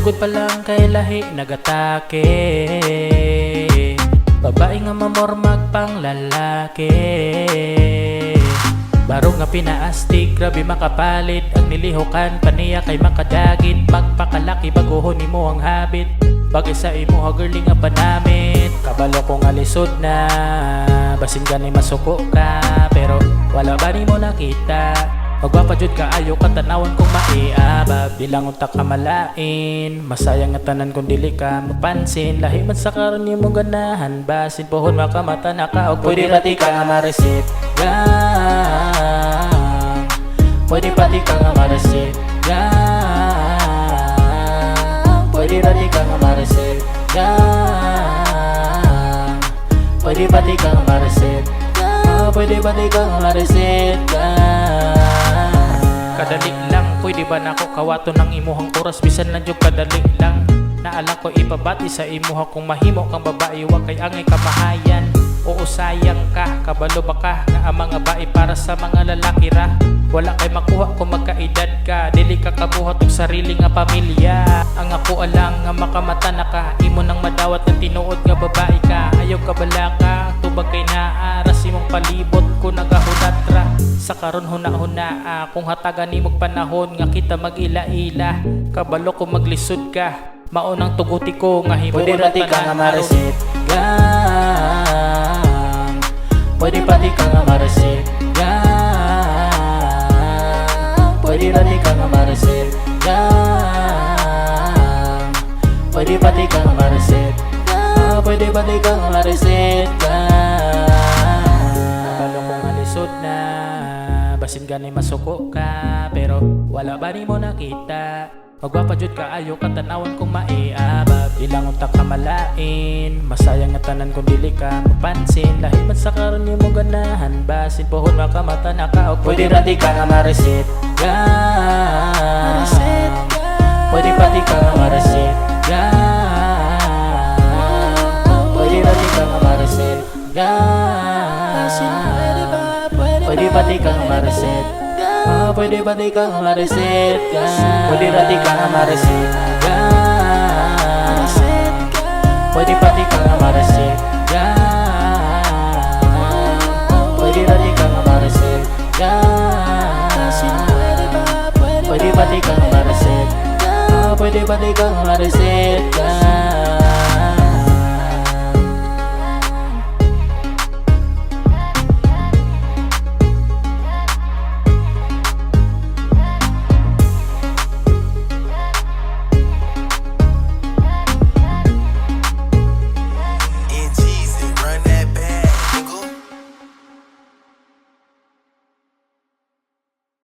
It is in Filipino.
Sugod pa lang kay lahi nagatake, babae nga mamormag pang lalaki. Barong nga pinaastig, grabe makapalit. Ang nilihukan paniya kay makadagit. Magpakalaki baguhon nimo ang habit. Bagay sa imo ha girling nga panamit. Kabalo ko nga lisod na, basin ganay masuko ka. Pero wala ba nimo nakita? Magpapadyod ka ayo katanawan kong maiabab. Bilang unta ka malain, masayang nga tanan kung dili ka mapansin. Lahi man sa karon nimo ganahan, basin pohon makamata na ka. Og pwede rati ka nga ma-receive gang, pwede pati ka nga ma-receive gang, pwede rati ka nga ma-receive gang, pwede pati ka nga ma-receive gang, pwede pati ka nga ma-receive gang. Kadali lang, pwede ba nako kawato ng imuhang oras? Bisan lang yung kadali lang. Naalang ko ipabati sa imuha kung mahimo kang babae, wag kay angay kamahayan. Oo sayang ka, kabalo ba ka nga ang mga bae para sa mga lalaki ra? Wala kay makuha kung magkaedad ka, dili ka kabuhat og sarili nga pamilya. Ang ako alang nga makamata na ka, imo nang madawat ng tinuod nga babae ka. Ayaw ka bala ka, tubag kay naaras imong palibot ko nagahunat ra. Sa karon huna-huna kung hatagan nimog panahon nga kita mag-ila-ila. Kabalo ko maglisod ka, maunang tuguti ko nga himuon. Pwede rati ka nga ma-receive gang, pwede pati ka nga ma-receive gang, pwede rati ka nga ma-receive gang, pwede pati ka nga ma-receive gang, pwede pati ka nga ma-receive gang. Kabalo ko nga lisod na, basin ganay masuko ka. Pero wala ba nimo nakita? Magpapadyod ka ayo katanawan kong maiabab. Ilang unta ka malain, masayang nga tanan kung dili ka mapansin. Lahi man sa karon nimo ganahan, basin pohon makamata na ka. Og Pwede rati ka nga ma-receive gang, pwede pati ka nga ma-receive gang, pwede rati ka nga ma-receive gang, pwede pati ka nga ma-receive, pwede pati ka nga ma-receive gang, pwede rati ka nga ma-receive gang, pwede pati ka nga ma-receive gang, pwede rati ka nga ma-receive gang, pwede pati ka nga ma-receive, pwede pati ka nga ma-receive gang.